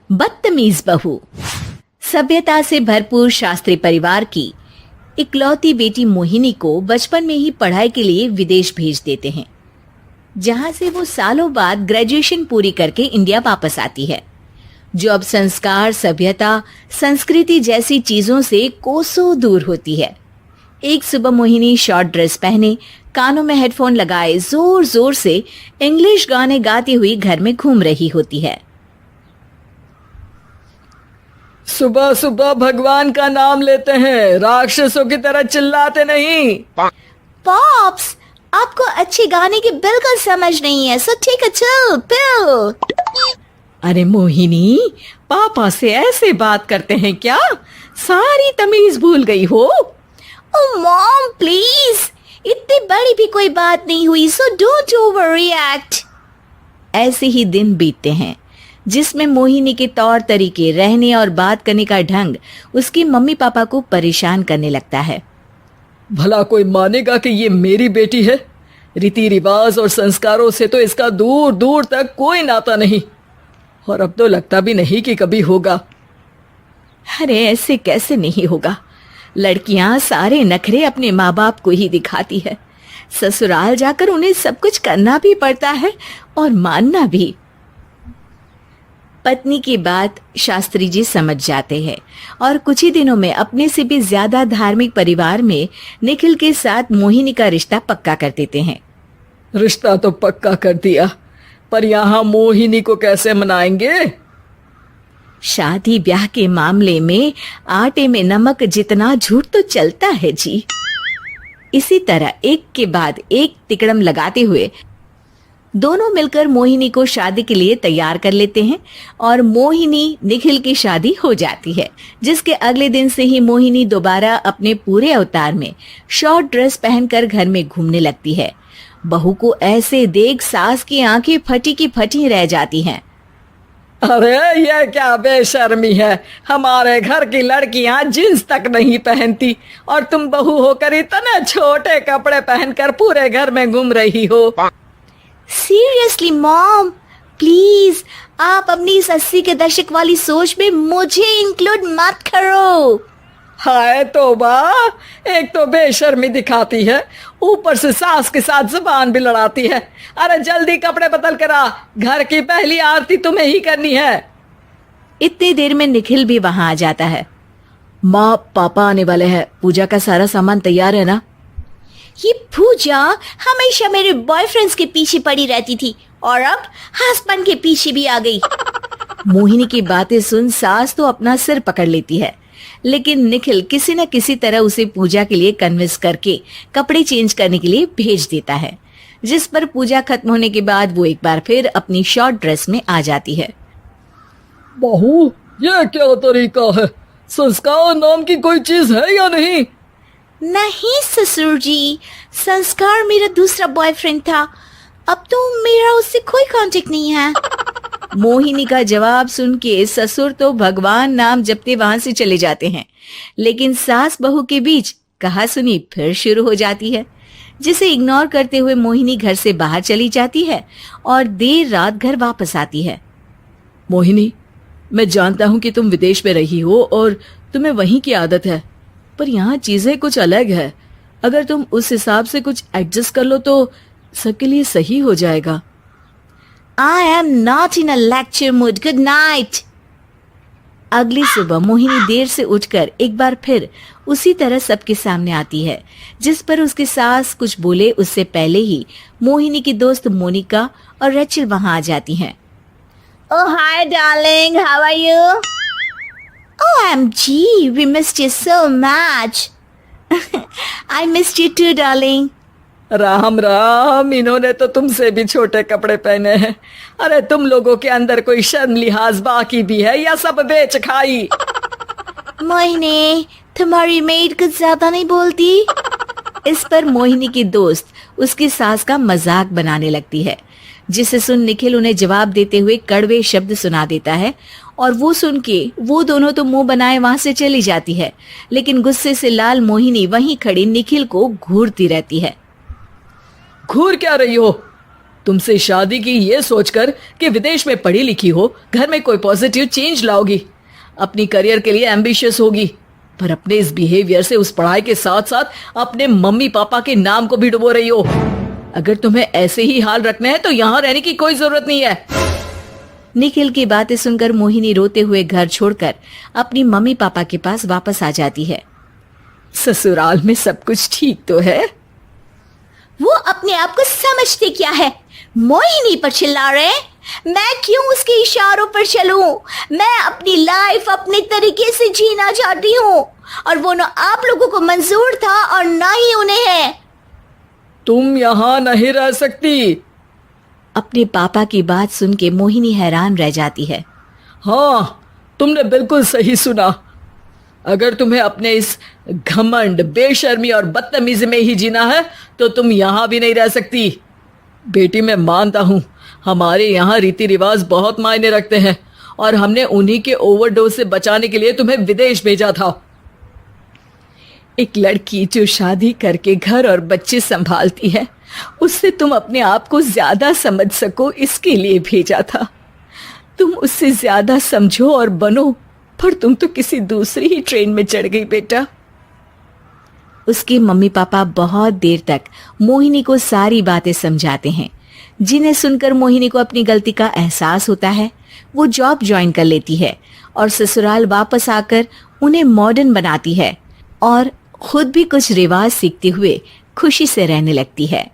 बदतमीज बहू। सभ्यता से भरपूर शास्त्री परिवार की इकलौती बेटी मोहिनी को बचपन में ही पढ़ाई के लिए विदेश भेज देते हैं, जहां से वो सालों बाद ग्रेजुएशन पूरी करके इंडिया वापस आती है, जो अब संस्कार, सभ्यता, संस्कृति जैसी चीजों से कोसों दूर होती है। एक सुबह मोहिनी शॉर्ट ड्रेस पहने, कानों में हेडफोन लगाए जोर जोर से इंग्लिश गाने गाती हुई घर में घूम रही होती है। सुबह सुबह भगवान का नाम लेते हैं, राक्षसों की तरह चिल्लाते नहीं। पॉप्स, आपको अच्छे गाने की बिल्कुल समझ नहीं है, so take a chill pill. अरे मोहिनी, पापा से ऐसे बात करते हैं क्या? सारी तमीज भूल गई हो। ओह मॉम प्लीज, इतनी बड़ी भी कोई बात नहीं हुई, सो डोंट ओवर रिएक्ट। ऐसे ही दिन बीतते हैं जिसमें मोहिनी के तौर तरीके, रहने और बात करने का ढंग उसकी मम्मी पापा को परेशान करने लगता है। भला कोई मानेगा कि ये मेरी बेटी है? रीति रिवाज और संस्कारों से तो इसका दूर दूर तक कोई नाता नहीं, और अब तो लगता भी नहीं कि कभी होगा। अरे ऐसे कैसे नहीं होगा? लड़कियां सारे नखरे अपने माँ बाप को ही दिखाती है। ससुराल जाकर उन्हें सब कुछ करना भी पड़ता है और मानना भी। पत्नी की बात शास्त्री जी समझ जाते हैं और कुछ ही दिनों में अपने से भी ज्यादा धार्मिक परिवार में निखिल के साथ मोहिनी का रिश्ता पक्का कर देते हैं। रिश्ता तो पक्का कर दिया, पर यहाँ मोहिनी को कैसे मनाएंगे? शादी ब्याह के मामले में आटे में नमक जितना झूठ तो चलता है जी। इसी तरह एक के बाद एक तिकड़म लगाते हुए दोनों मिलकर मोहिनी को शादी के लिए तैयार कर लेते हैं और मोहिनी निखिल की शादी हो जाती है, जिसके अगले दिन से ही मोहिनी दोबारा अपने पूरे अवतार में शॉर्ट ड्रेस पहनकर घर में घूमने लगती है। बहू को ऐसे देख सास की आंखें फटी की फटी रह जाती हैं। अरे ये क्या बेशर्मी है, हमारे घर की लड़कियां जींस तक नहीं पहनती और तुम बहू होकर इतने छोटे कपड़े पहनकर पूरे घर में घूम रही हो। सीरियसली मॉम, प्लीज आप अपनी इस 80 के दशक वाली सोच में मुझे इंक्लूड मत करो। हाय तौबा, एक तो बेशर्मी दिखाती है, ऊपर से सास के साथ जुबान भी लड़ाती है। अरे जल्दी कपड़े बदल कर आ, घर की पहली आरती तुम्हें ही करनी है। इतनी देर में निखिल भी वहां आ जाता है। माँ पापा आने वाले हैं, पूजा का सारा सामान तैयार है ना? ये पूजा हमेशा मेरे बॉयफ्रेंड्स के पीछे पड़ी रहती थी और अब हस्बैंड के पीछे भी आ गई। मोहिनी की बातें सुन सास तो अपना सिर पकड़ लेती है, लेकिन निखिल किसी न किसी तरह उसे पूजा के लिए कन्विंस करके कपड़े चेंज करने के लिए भेज देता है, जिस पर पूजा खत्म होने के बाद वो एक बार फिर अपनी शॉर्ट ड्रेस में आ जाती है। बहू, ये क्या तरीका है? संस्कार नाम की कोई चीज है या नहीं? नहीं ससुर जी, संस्कार मेरा दूसरा बॉयफ्रेंड था, अब तो मेरा उससे कोई कांटेक्ट नहीं है। मोहिनी का जवाब सुन के ससुर तो भगवान नाम जपते वहां से चले जाते हैं, लेकिन सास बहू के बीच कहासुनी फिर शुरू हो जाती है, जिसे इग्नोर करते हुए मोहिनी घर से बाहर चली जाती है और देर रात घर वापस आती है। मोहिनी, मैं जानता हूँ कि तुम विदेश में रही हो और तुम्हें वहीं की आदत है, पर यहाँ चीजें कुछ अलग है। अगर तुम उस हिसाब से कुछ एडजस्ट कर लो तो सबके लिए सही हो जाएगा। I am not in a lecture mood. Good night. अगली सुबह मोहिनी देर से उठकर एक बार फिर उसी तरह सबके सामने आती है, जिस पर उसकी सास कुछ बोले उससे पहले ही मोहिनी की दोस्त मोनिका और रेचल वहां आ जाती हैं। Oh hi darling, how are you? OMG, we missed you so much. I missed you too darling. Ram Ram, इन्होंने तो तुमसे भी छोटे कपड़े पहने हैं। अरे तुम लोगों के अंदर कोई शर्म लिहाज बाकी भी है या सब बेच खाई? मोहिनी, तुम्हारी मेड कुछ ज्यादा नहीं बोलती? इस पर मोहिनी की दोस्त उसकी सास का मजाक बनाने लगती है, जिसे सुन निखिल उन्हें जवाब देते हुए कड़वे शब्द सुना देता है और वो सुन के वो दोनों तो मुंह बनाए वहां से चली जाती है, लेकिन गुस्से से लाल मोहिनी वहीं खड़ी निखिल को घूरती रहती है। घूर क्या रही हो? तुमसे शादी की ये सोचकर कि विदेश में पढ़ी लिखी हो, घर में कोई पॉजिटिव चेंज लाओगी, अपनी करियर के लिए एम्बिशियस होगी, पर अपने इस बिहेवियर से उस पढ़ाई के साथ साथ अपने मम्मी पापा के नाम को भी डुबो रही हो। अगर तुम्हें ऐसे ही हाल रखना है तो यहाँ रहने की कोई जरूरत नहीं है। निखिल की बातें सुनकर मोहिनी रोते हुए घर छोड़कर अपनी मम्मी पापा के पास वापस आ जाती है। ससुराल में सब कुछ ठीक तो है? वो अपने आप को समझते क्या है? मोहिनी पर चिल्ला रहे हैं? मैं क्यों उसके इशारों पर चलूं? मैं अपनी लाइफ अपने तरीके से जीना चाहती हूँ और वो ना आप लोगों को मंजूर था और ना ही उन्हें है। तुम यहाँ नहीं रह सकती। अपने पापा की बात सुन के मोहिनी हैरान रह जाती है। हाँ, तुमने बिल्कुल सही सुना। अगर तुम्हें अपने इस घमंड, बेशर्मी और बदतमीजी में ही जीना है तो तुम यहाँ भी नहीं रह सकती। बेटी, मैं मानता हूँ हमारे यहाँ रीति रिवाज बहुत मायने रखते हैं और हमने उन्हीं के ओवरडोज से बचाने के लिए तुम्हें विदेश भेजा था। एक लड़की जो शादी करके घर और बच्चे संभालती है, उससे तुम अपने आप को ज्यादा समझ सको इसके लिए भेजा था। तुम उससे ज्यादा समझो और बनो, पर तुम तो किसी दूसरी ही ट्रेन में चढ़ गई बेटा। उसके मम्मी पापा बहुत देर तक मोहिनी को सारी बातें समझाते हैं, जिन्हें सुनकर मोहिनी को अपनी गलती का एहसास होता है। वो जॉब ज्वाइन कर लेती है और ससुराल वापस आकर उन्हें मॉडर्न बनाती है और खुद भी कुछ रिवाज सीखते हुए खुशी से रहने लगती है।